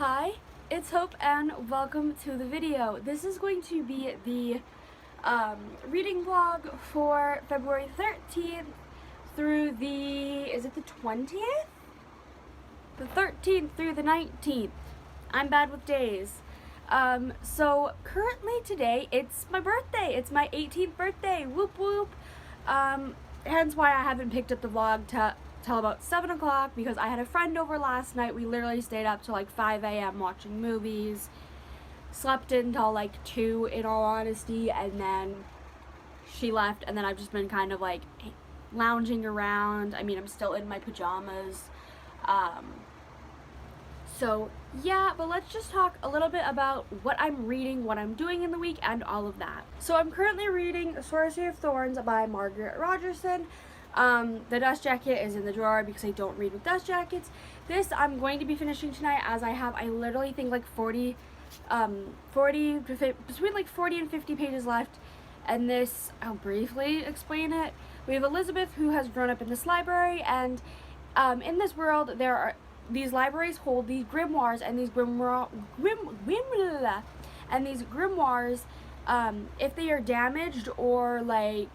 Hi, it's Hope and welcome to the video. This is going to be the reading vlog for February 13th through is it the 20th? The 13th through the 19th. I'm bad with days. So currently today, it's my birthday. It's my 18th birthday. Whoop whoop. Hence why I haven't picked up the vlog till about 7 o'clock because I had a friend over last night. We literally stayed up till like 5 a.m. watching movies. Slept until like 2 in all honesty, and then she left, and then I've just been kind of like lounging around. I mean, I'm still in my pajamas. So yeah, but let's just talk a little bit about what I'm reading, what I'm doing in the week, and all of that. So I'm currently reading Sorority of Thorns by Margaret Rodgerson. The dust jacket is in the drawer because I don't read with dust jackets. This I'm going to be finishing tonight, as I literally think like between like 40 and 50 pages left. And this, I'll briefly explain it. We have Elizabeth, who has grown up in this library, and in this world these libraries hold these grimoires, and these grimoires, if they are damaged or like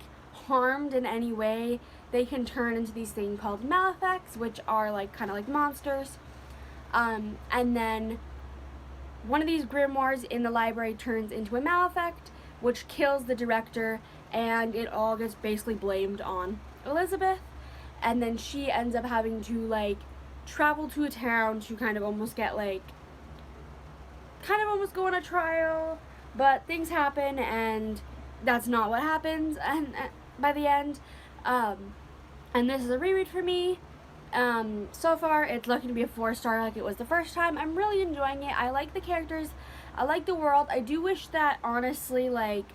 harmed in any way, they can turn into these things called malefics, which are like kind of like monsters. And then one of these grimoires in the library turns into a malefict, which kills the director, and it all gets basically blamed on Elizabeth. And then she ends up having to like travel to a town to kind of almost go on a trial, but things happen, and that's not what happens and by the end. And this is a reread for me. So far it's looking to be a 4-star like it was the first time. I'm really enjoying it. I like the characters, I like the world. I do wish that honestly, like,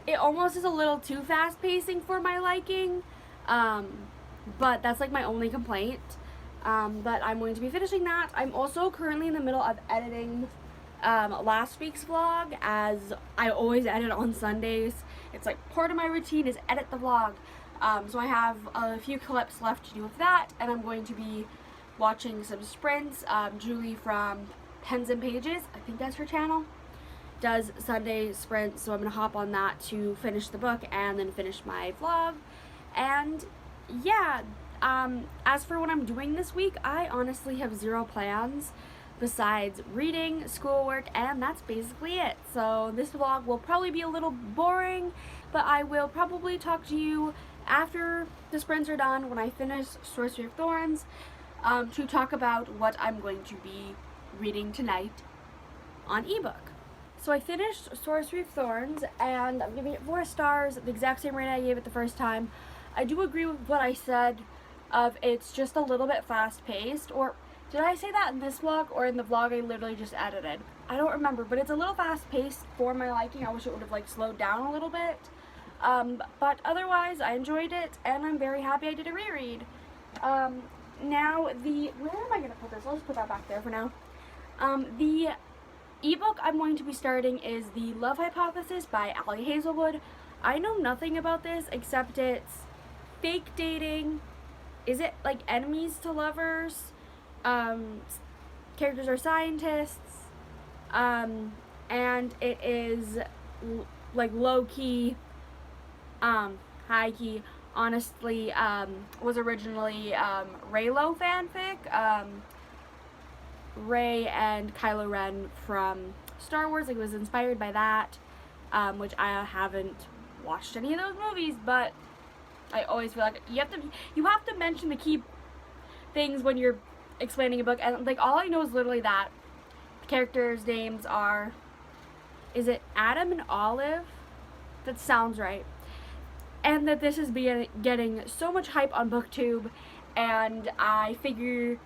it almost is a little too fast pacing for my liking, but that's like my only complaint. But I'm going to be finishing that. I'm also currently in the middle of editing last week's vlog, as I always edit on Sundays. It's like part of my routine is edit the vlog. So I have a few clips left to do with that, and I'm going to be watching some sprints. Julie from Pens and Pages, I think that's her channel, does Sunday sprints, so I'm going to hop on that to finish the book and then finish my vlog. And yeah, as for what I'm doing this week, I honestly have zero plans besides reading, schoolwork, and that's basically it. So this vlog will probably be a little boring, but I will probably talk to you after the sprints are done, when I finish Sorority of Thorns, to talk about what I'm going to be reading tonight on ebook. So I finished Sorority of Thorns, and I'm giving it 4 stars, the exact same rate I gave it the first time. I do agree with what I said of it's just a little bit fast-paced, or did I say that in this vlog or in the vlog I literally just edited? I don't remember, but it's a little fast-paced for my liking. I wish it would have like slowed down a little bit. But otherwise, I enjoyed it, and I'm very happy I did a reread. Now, where am I going to put this? I'll just put that back there for now. The ebook I'm going to be starting is The Love Hypothesis by Hazelwood. I know nothing about this except it's fake dating. Is it like enemies to lovers? Characters are scientists. And it is like low-key, high-key, honestly, was originally Reylo fanfic. Rey and Kylo Ren from Star Wars, like, it was inspired by that, which I haven't watched any of those movies, but I always feel like you have to mention the key things when you're explaining a book, and like all I know is literally that the characters' names are, is it Adam and Olive? That sounds right. And that this is getting so much hype on BookTube, and I figure,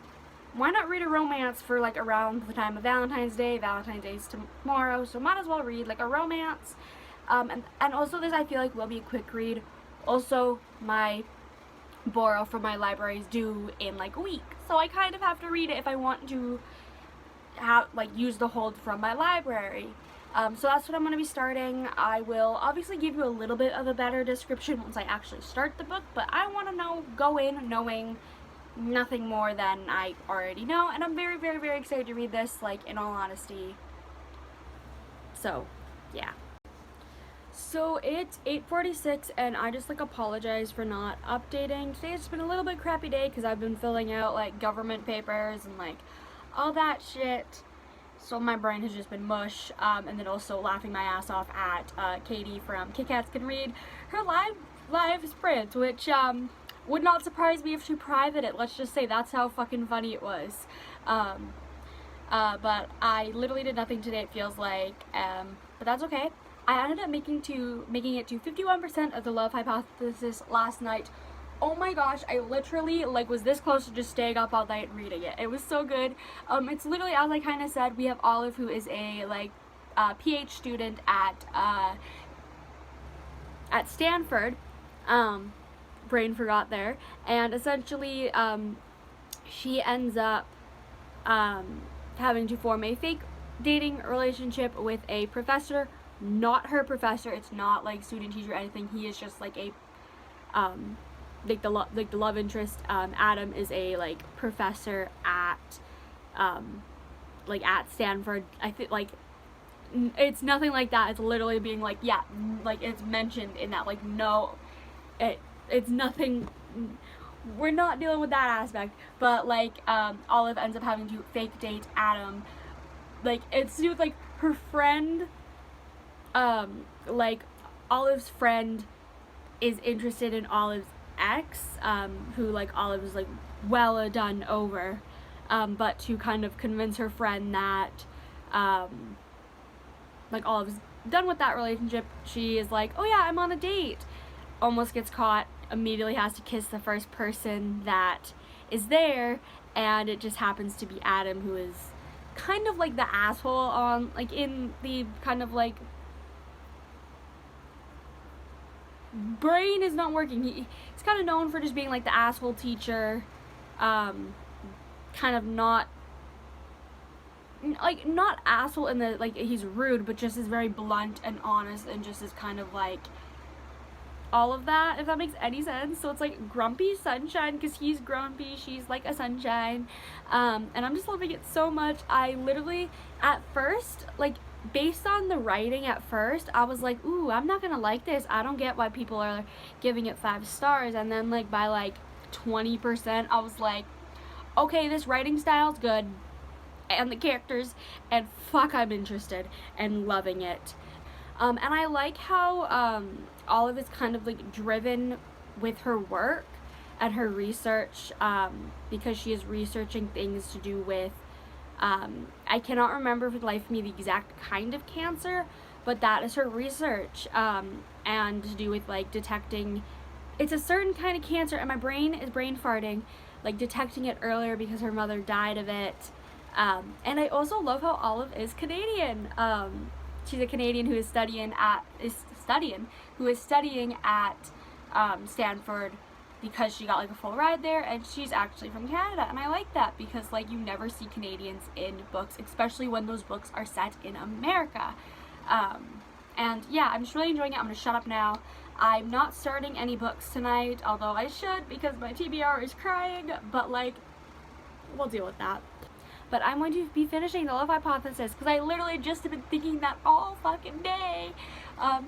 why not read a romance for like around the time of Valentine's Day? Valentine's Day is tomorrow, so might as well read like a romance. And also this I feel like will be a quick read. Also, my borrow from my library is due in like a week, so I kind of have to read it if I want to use the hold from my library. So that's what I'm going to be starting. I will obviously give you a little bit of a better description once I actually start the book, but I want to go in knowing nothing more than I already know, and I'm very, very, very excited to read this, like, in all honesty. So, yeah. So it's 8:46, and I just, like, apologize for not updating. Today's just been a little bit crappy day because I've been filling out, like, government papers and, like, all that shit. So my brain has just been mush, and then also laughing my ass off at Katie from Kit Kats Can Read her live sprint, which would not surprise me if she privated it. Let's just say that's how fucking funny it was. But I literally did nothing today, it feels like, but that's okay. I ended up making it to 51% of the love hypothesis last night. Oh my gosh, I literally, like, was this close to just staying up all night and reading it. It was so good. It's literally, as I kind of said, we have Olive, who is a, like, PH student at Stanford. Brain forgot there. And essentially, she ends up, having to form a fake dating relationship with a professor. Not her professor. It's not, like, student teacher or anything. He is just, like, a, the love interest. Adam is a, like, professor at at Stanford. I think, like, it's nothing like that. It's literally being like, yeah, like, it's mentioned in that, like, no, it's nothing. We're not dealing with that aspect. But, like, Olive ends up having to fake date Adam. Like, it's to do with, like, her friend, like, Olive's friend is interested in Olive's ex, who, like, Olive is, like, well done over, but to kind of convince her friend that, like, Olive's done with that relationship, she is like, oh yeah, I'm on a date, almost gets caught, immediately has to kiss the first person that is there, and it just happens to be Adam, who is kind of, like, the asshole on, like, in the kind of, like, brain is not working. He's kind of known for just being, like, the asshole teacher, kind of not, like, not asshole in the, like, he's rude, but just is very blunt and honest, and just is kind of, like, all of that, if that makes any sense. So it's, like, grumpy sunshine, because he's grumpy, she's, like, a sunshine, and I'm just loving it so much. I literally, at first, like, based on the writing at first, I was like, ooh, I'm not gonna like this. I don't get why people are giving it 5 stars. And then, like, by, like, 20%, I was like, okay, this writing style's good, and the characters, and fuck, I'm interested, and loving it. And I like how, Olive is kind of, like, driven with her work and her research, because she is researching things to do with, I cannot remember for the life of me the exact kind of cancer, but that is her research, and to do with, like, detecting, it's a certain kind of cancer, and my brain is brain farting, like, detecting it earlier because her mother died of it, and I also love how Olive is Canadian. She's a Canadian who is studying at Stanford, because she got, like, a full ride there, and she's actually from Canada, and I like that, because, like, you never see Canadians in books, especially when those books are set in America. And yeah, I'm just really enjoying it. I'm gonna shut up now. I'm not starting any books tonight, although I should, because my TBR is crying, but, like, we'll deal with that. But I'm going to be finishing the love hypothesis, because I literally just have been thinking that all fucking day.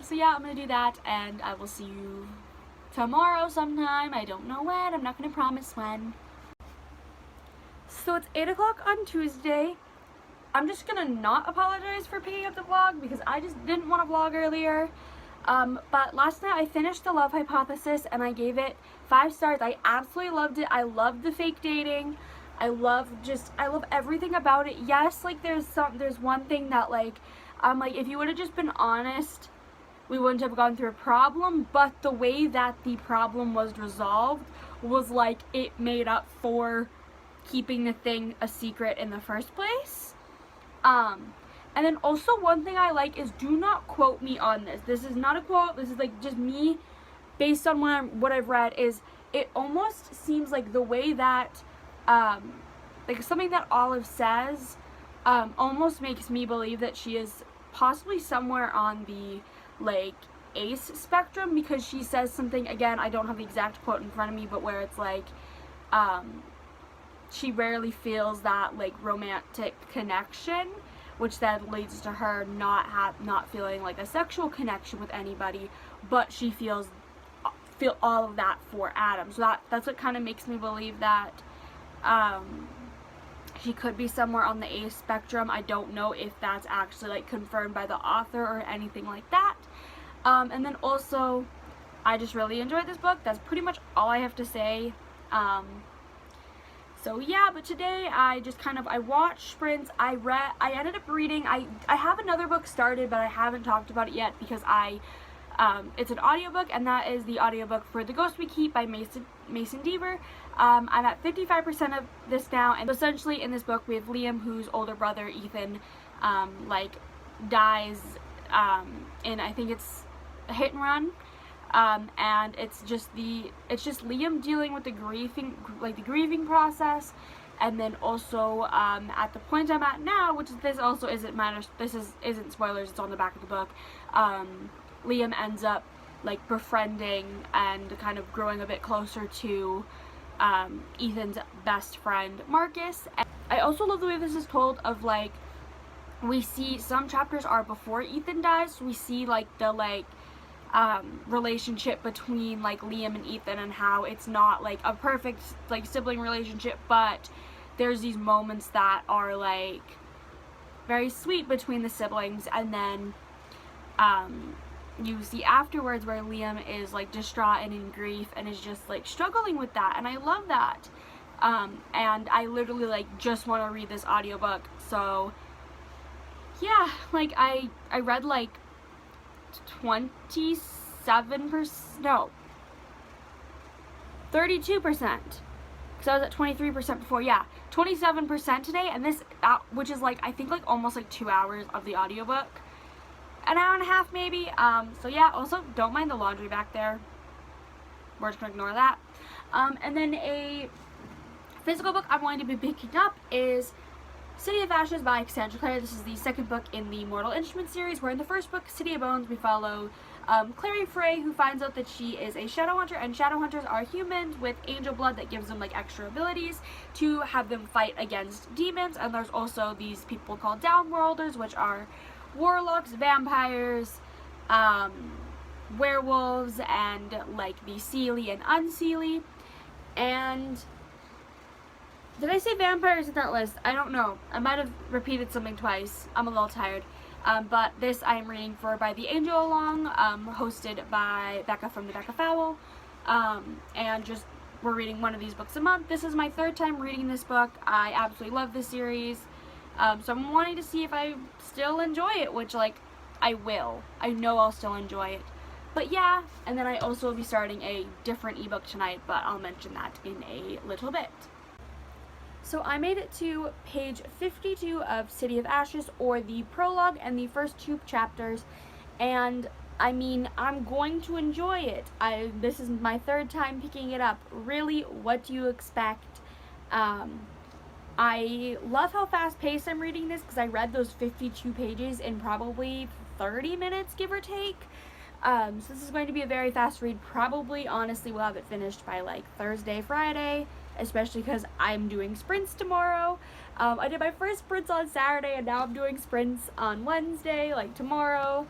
So yeah, I'm gonna do that, and I will see you tomorrow sometime. I don't know when. I'm not going to promise when. So it's 8 o'clock on Tuesday. I'm just going to not apologize for picking up the vlog because I just didn't want to vlog earlier. But last night I finished the love hypothesis and I gave it 5 stars. I absolutely loved it. I loved the fake dating. I love everything about it. Yes, like, there's one thing that, like, if you would have just been honest, we wouldn't have gone through a problem, but the way that the problem was resolved was, like, it made up for keeping the thing a secret in the first place. And then also one thing I like is, do not quote me on this. This is not a quote, this is, like, just me, based on what I've read, is it almost seems like the way that, like, something that Olive says, almost makes me believe that she is possibly somewhere on the, like, ace spectrum, because she says something, again, I don't have the exact quote in front of me, but where it's like, she rarely feels that like romantic connection, which then leads to her not feeling like a sexual connection with anybody, but she feel all of that for Adam. So that's what kind of makes me believe that she could be somewhere on the A spectrum. I don't know if that's actually like confirmed by the author or anything like that. And then also, I just really enjoyed this book. That's pretty much all I have to say. So yeah, but today I just I watched sprints, I ended up reading, I have another book started, but I haven't talked about it yet because it's an audiobook, and that is the audiobook for The Ghost We Keep by Mason Deaver. I'm at 55% of this now, and essentially in this book we have Liam, whose older brother Ethan dies in, I think it's a hit and run, and it's just Liam dealing with the grieving process, and then also at the point I'm at now, which this also isn't spoilers, it's on the back of the book. Liam ends up like befriending and kind of growing a bit closer to Ethan's best friend Marcus. And I also love the way this is told, of like, we see some chapters are before Ethan dies, so we see like the relationship between like Liam and Ethan, and how it's not like a perfect like sibling relationship, but there's these moments that are like very sweet between the siblings. And then you see afterwards where Liam is like distraught and in grief and is just like struggling with that, and I love that. And I literally like just want to read this audiobook. So yeah, like I read like 32% because I was at 23% before. Yeah, 27% today, and this which is like I think like almost like 2 hours of the audiobook, an hour and a half maybe. So yeah, also don't mind the laundry back there, we're just gonna ignore that. And then a physical book I'm going to be picking up is City of Ashes by Cassandra Clare. This is the second book in the Mortal Instruments series, where in the first book, City of Bones, we follow Clary Frey, who finds out that she is a shadow hunter, and shadow hunters are humans with angel blood that gives them like extra abilities to have them fight against demons. And there's also these people called downworlders, which are warlocks, vampires, werewolves, and like the seelie and unseelie. And did I say vampires in that list? I don't know. I might have repeated something twice. I'm a little tired. But this I am reading for By the Angel Along, hosted by Becca from the Becca Fowl. And just, we're reading one of these books a month. This is my third time reading this book. I absolutely love this series. So I'm wanting to see if I still enjoy it, which like, I will. I know I'll still enjoy it. But yeah, and then I also will be starting a different ebook tonight, but I'll mention that in a little bit. So I made it to page 52 of City of Ashes, or the prologue and the first 2 chapters, and I mean, I'm going to enjoy it. This is my third time picking it up. Really, what do you expect? I love how fast-paced I'm reading this, because I read those 52 pages in probably 30 minutes, give or take. So this is going to be a very fast read. Probably, honestly, we'll have it finished by like Thursday, Friday, especially because I'm doing sprints tomorrow. I did my first sprints on Saturday, and now I'm doing sprints on Wednesday, like tomorrow.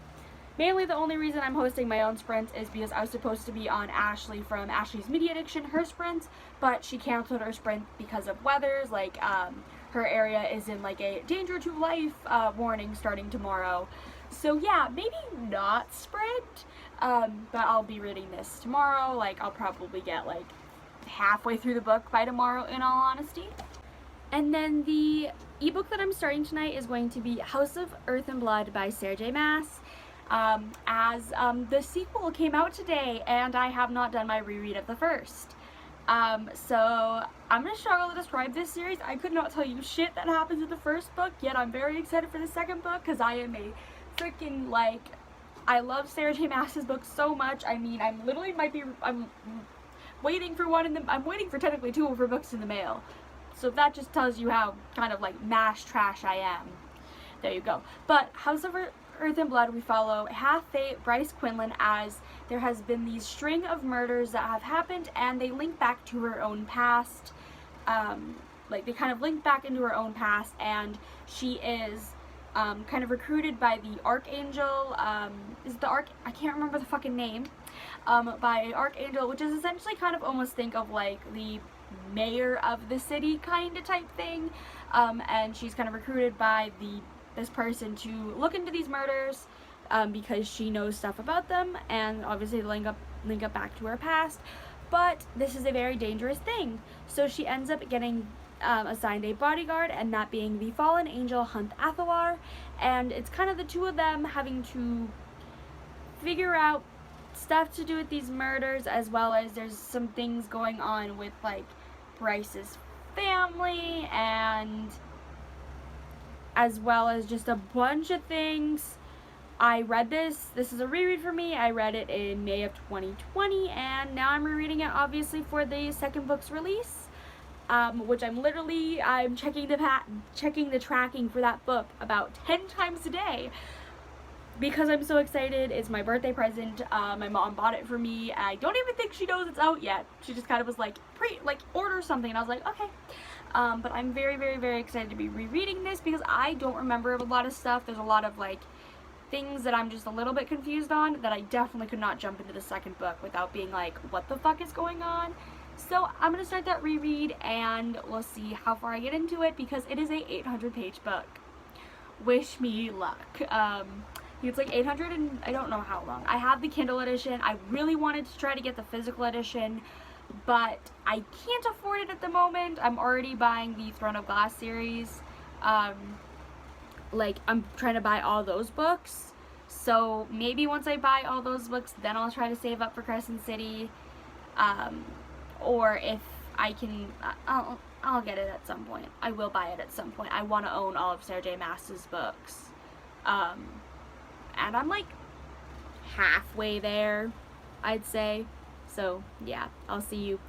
Mainly the only reason I'm hosting my own sprints is because I was supposed to be on Ashley from Ashley's Media Addiction, her sprints, but she canceled her sprint because of weathers. Like, her area is in like a danger to life warning starting tomorrow. So yeah, maybe not sprint, but I'll be reading this tomorrow. Like, I'll probably get like halfway through the book by tomorrow, in all honesty. And then the ebook that I'm starting tonight is going to be House of Earth and Blood by Sarah J. Maas. The sequel came out today, and I have not done my reread of the first. So I'm gonna struggle to describe this series. I could not tell you shit that happens in the first book, yet I'm very excited for the second book, because I am a freaking, like, I love Sarah J. Maas's books so much. I mean, I'm waiting for technically 2 of her books in the mail. So that just tells you how kind of like mash trash I am. There you go. But House of Earth and Blood, we follow half-fate Bryce Quinlan, as there has been these string of murders that have happened, and they link back to her own past, like, they kind of link back into her own past, and she is kind of recruited by the Archangel, I can't remember the fucking name, by Archangel, which is essentially kind of almost think of like the mayor of the city kind of type thing, and she's kind of recruited by this person to look into these murders, because she knows stuff about them, and obviously link up back to her past. But this is a very dangerous thing, so she ends up getting assigned a bodyguard, and that being the fallen angel Hunt Athalar, and it's kind of the two of them having to figure out stuff to do with these murders, as well as there's some things going on with like Bryce's family, and as well as just a bunch of things. I read this is a reread for me. I read it in May of 2020, and now I'm rereading it obviously for the second book's release, which I'm checking the tracking for that book about 10 times a day because I'm so excited. It's my birthday present. My mom bought it for me. I don't even think she knows it's out yet. She just kind of was like, order something, and I was like, okay. But I'm very, very, very excited to be rereading this because I don't remember a lot of stuff. There's a lot of like things that I'm just a little bit confused on that I definitely could not jump into the second book without being like, what the fuck is going on? So I'm going to start that reread, and we'll see how far I get into it because it is a 800-page book. Wish me luck. It's like 800 and I don't know how long. I have the Kindle edition. I really wanted to try to get the physical edition, but I can't afford it at the moment. I'm already buying the Throne of Glass series. Like, I'm trying to buy all those books. So maybe once I buy all those books, then I'll try to save up for Crescent City. Or if I can, I'll get it at some point. I will buy it at some point. I want to own all of Sarah J. Maas's books. And I'm like halfway there, I'd say. So yeah, I'll see you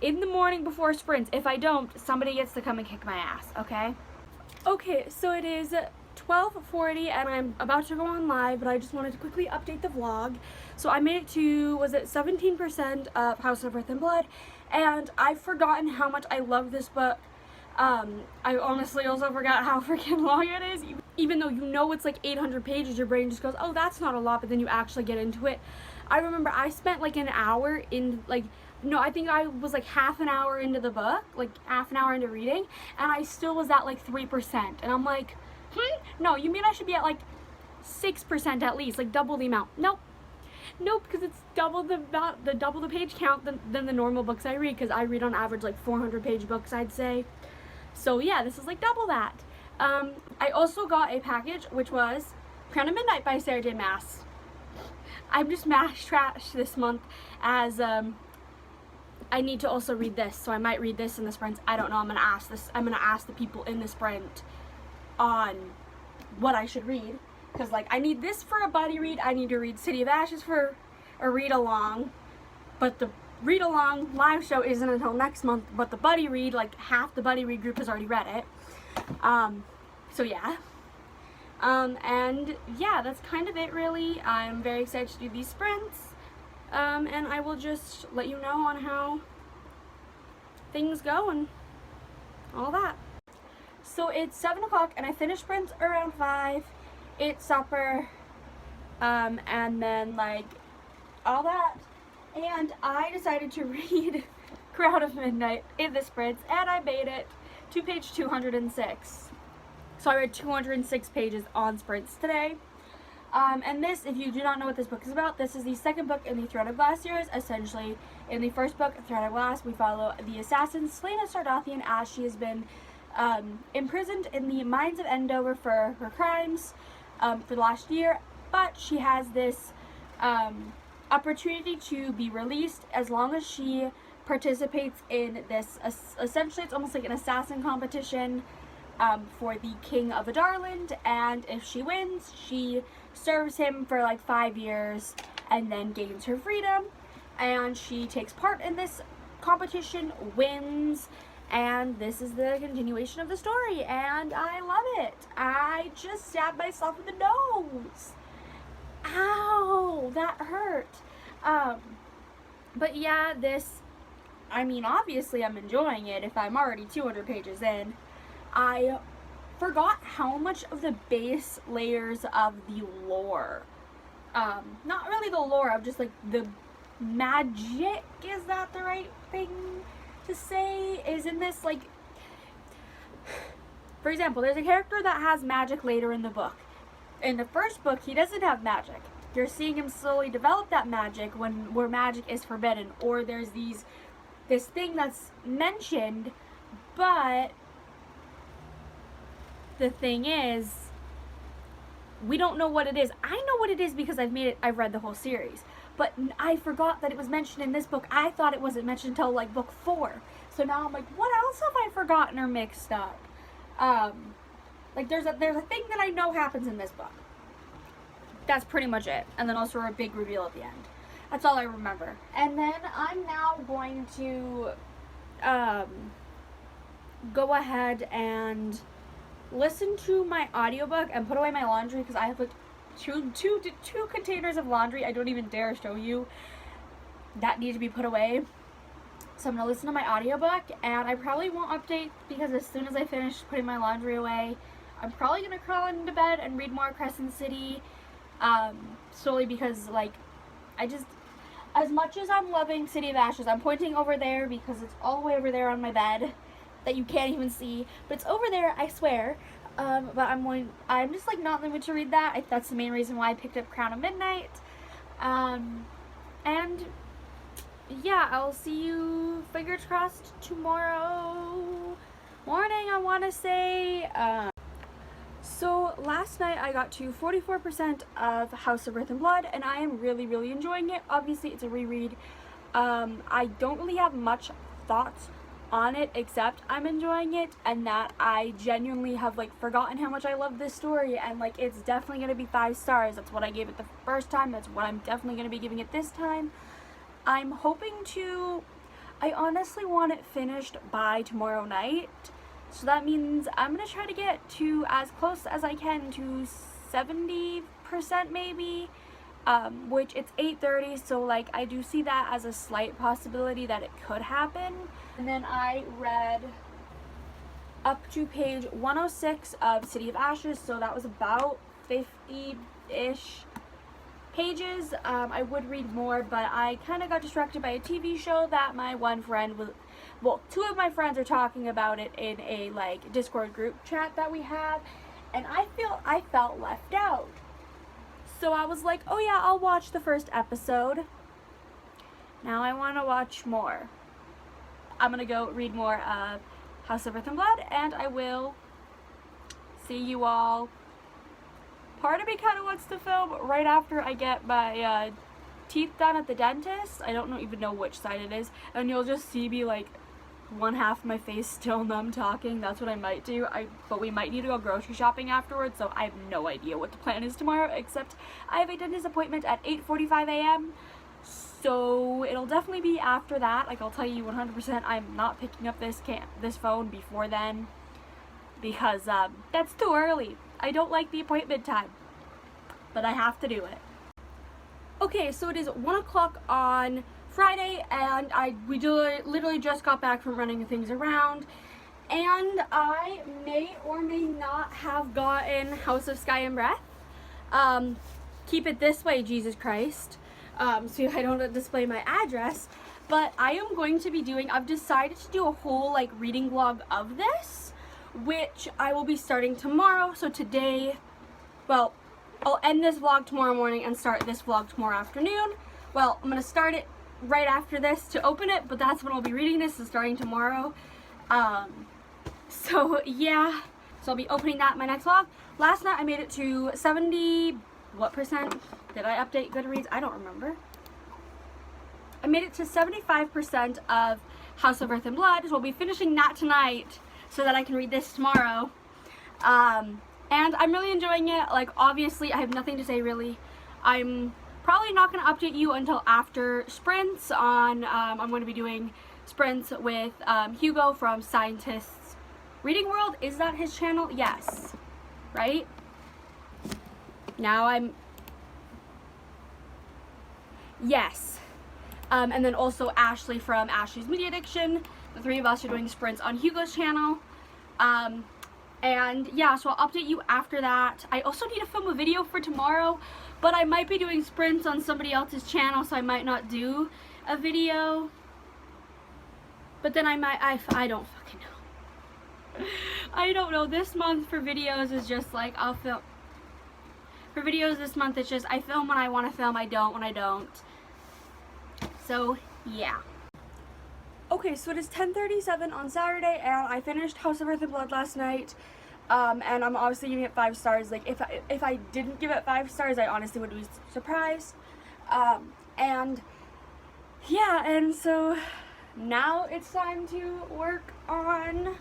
in the morning before sprints. If I don't, somebody gets to come and kick my ass, okay? Okay, so it is 12:40 and I'm about to go on live, but I just wanted to quickly update the vlog. So I made it to, was it 17% of House of Earth and Blood, and I've forgotten how much I love this book. I honestly also forgot how freaking long it is. Even though you know it's like 800 pages, your brain just goes, oh, that's not a lot, but then you actually get into it. I remember I spent like an hour in, like, no, I think I was like half an hour into the book, like half an hour into reading, and I still was at like 3%. And I'm like, no, you mean I should be at like 6% at least, like double the amount. Nope, because it's double the page count than the normal books I read, because I read on average like 400-page books, I'd say. So yeah, this is like double that. I also got a package, which was Crown of Midnight by Sarah J. Maas. I'm just Maas trash this month, as I need to also read this, so I might read this in the sprint. I don't know. I'm gonna ask the people in the sprint on what I should read, because like I need this for a buddy read. I need to read City of Ashes for a read along, but the read along live show isn't until next month. But the buddy read, like half the buddy read group has already read it. So yeah. And yeah, that's kind of it really. I'm very excited to do these sprints. And I will just let you know on how things go and all that. So it's 7 o'clock and I finished sprints around 5. It's supper, and then like all that. And I decided to read Crown of Midnight in the sprints, and I made it to page 206. So I read 206 pages on sprints today. And this, if you do not know what this book is about, this is the second book in the Throne of Glass series. Essentially, in the first book, Throne of Glass, we follow the assassin Selena Sardathian as she has been imprisoned in the mines of Endover for her crimes for the last year, but she has this opportunity to be released as long as she participates in this, essentially it's almost like an assassin competition for the King of Adarland, and if she wins, she serves him for like 5 years and then gains her freedom, and she takes part in this competition, wins, and this is the continuation of the story, and I love it. I just stabbed myself in the nose. Ow, that hurt. But yeah, this I mean, obviously I'm enjoying it if I'm already 200 pages in. I forgot how much of the base layers of the lore, not really the lore, of just like the magic, is that the right thing to say, is in this. Like, for example, there's a character that has magic later in the book. In the first book, he doesn't have magic. You're seeing him slowly develop that magic where magic is forbidden, or there's this thing that's mentioned, but the thing is, we don't know what it is. I know what it is because I've read the whole series, but I forgot that it was mentioned in this book. I thought it wasn't mentioned until like book 4. So now I'm like, what else have I forgotten or mixed up? Like there's a thing that I know happens in this book. That's pretty much it. And then also a big reveal at the end. That's all I remember. And then I'm now going to go ahead and listen to my audiobook and put away my laundry, because I have like two containers of laundry I don't even dare show you that need to be put away. So I'm going to listen to my audiobook, and I probably won't update because as soon as I finish putting my laundry away, I'm probably going to crawl into bed and read more Crescent City, solely because, like, as much as I'm loving City of Ashes, I'm pointing over there because it's all the way over there on my bed that you can't even see, but it's over there, I swear. But I'm just like not in the mood to read that. That's the main reason why I picked up Crown of Midnight. And yeah, I'll see you, fingers crossed, tomorrow morning, I want to say. So last night I got to 44% of House of Earth and Blood, and I am really, really enjoying it. Obviously, it's a reread. I don't really have much thoughts on it except I'm enjoying it, and that I genuinely have like forgotten how much I love this story, and like it's definitely going to be 5 stars. That's what I gave it the first time. That's what I'm definitely going to be giving it this time. I'm hoping to, I honestly want it finished by tomorrow night. So that means I'm going to try to get to as close as I can to 70% maybe, which it's 8:30, so like I do see that as a slight possibility that it could happen. And then I read up to page 106 of City of Ashes, so that was about 50-ish pages. I would read more, but I kind of got distracted by a TV show that my one friend was, well, 2 of my friends are talking about it in a like Discord group chat that we have, and I felt left out. So I was like, oh yeah, I'll watch the first episode. Now I want to watch more. I'm gonna go read more of House of Earth and Blood, and I will see you all. Part of me kind of wants to film right after I get my teeth done at the dentist. I don't even know which side it is, and you'll just see me like one half of my face still numb talking. That's what I might do. But we might need to go grocery shopping afterwards, so I have no idea what the plan is tomorrow, except I have a dentist appointment at 8:45 a.m. So it'll definitely be after that. Like, I'll tell you 100% I'm not picking up this phone before then, because that's too early. I don't like the appointment time, but I have to do it. Okay, so it is 1 o'clock on Friday, and we literally just got back from running things around, and I may or may not have gotten House of Sky and Breath. Keep it this way, Jesus Christ. So I don't display my address, but I am going to be doing, I've decided to do a whole like reading vlog of this, which I will be starting tomorrow. So today, well, I'll end this vlog tomorrow morning and start this vlog tomorrow afternoon. Well, I'm going to start it right after this to open it, but that's when I'll be reading this, is starting tomorrow. So yeah, so I'll be opening that in my next vlog. Last night I made it to 70, what percent? Did I update Goodreads? I don't remember. I made it to 75% of House of Earth and Blood, so I'll be finishing that tonight so that I can read this tomorrow. And I'm really enjoying it. Like, obviously, I have nothing to say, really. I'm probably not going to update you until after sprints on, I'm going to be doing sprints with Hugo from Scientist's Reading World. Is that his channel? Yes. Right? Now yes. and then also Ashley from Ashley's Media Addiction. The three of us are doing sprints on Hugo's channel. And yeah, so I'll update you after that. I also need to film a video for tomorrow, but I might be doing sprints on somebody else's channel, so I might not do a video. But then I don't fucking know. I don't know. This month for videos is just like, I'll film. For videos this month, it's just, I film when I want to film, I don't when I don't. So, yeah. Okay, so it is 10:37 on Saturday, and I finished House of Earth and Blood last night, and I'm obviously giving it 5 stars. Like, if I didn't give it 5 stars, I honestly would be surprised. And yeah, and so now it's time to work on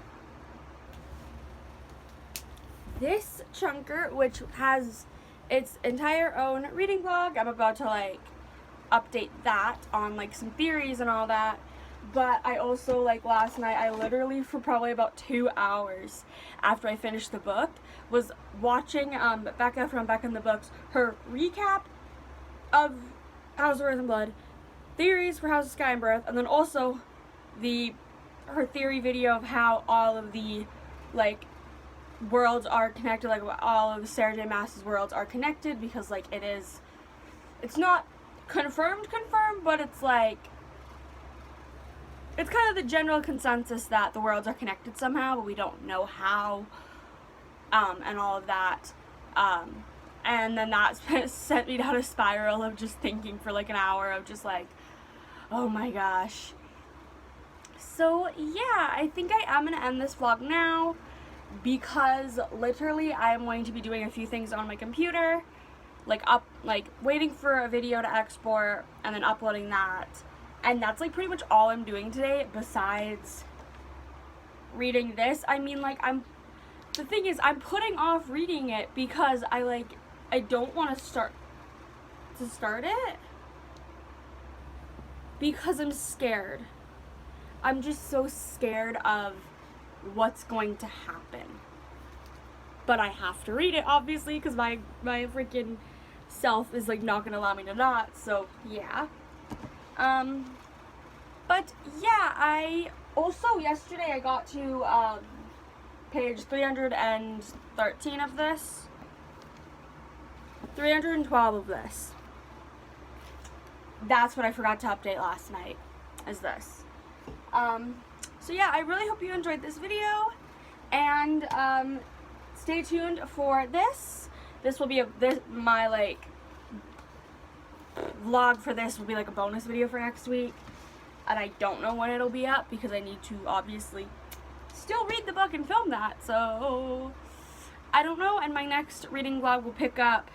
this chunker, which has its entire own reading blog. I'm about to like update that on like some theories and all that. But I also, like, last night, I literally, for probably about 2 hours after I finished the book, was watching Becca from Back in the Books, her recap of House of Earth and Blood, theories for House of Sky and Birth, and then also her theory video of how all of the, like, worlds are connected, like, all of Sarah J. Maas's worlds are connected, because, like, it's not confirmed, but it's, like, it's kind of the general consensus that the worlds are connected somehow, but we don't know how, and all of that. And then that sent me down a spiral of just thinking for like an hour of just like, oh my gosh. So yeah, I think I am going to end this vlog now, because literally I am going to be doing a few things on my computer, like waiting for a video to export and then uploading that. And that's like pretty much all I'm doing today besides reading this. I mean, like, the thing is, I'm putting off reading it because I don't want to start it because I'm scared. I'm just so scared of what's going to happen. But I have to read it, obviously, because my freaking self is like not gonna allow me to not, so yeah. But yeah, I also, yesterday I got to, page 313 of this, 312 of this. That's what I forgot to update last night, is this. So yeah, I really hope you enjoyed this video, and, stay tuned for this. This will be my, like, vlog for this will be like a bonus video for next week. And I don't know when it'll be up because I need to obviously still read the book and film that, so I don't know. And my next reading vlog will pick up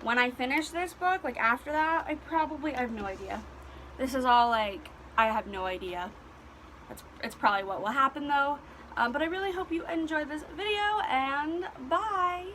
when I finish this book. Like after that, I have no idea. This is all like, I have no idea. It's probably what will happen though. But I really hope you enjoyed this video, and bye!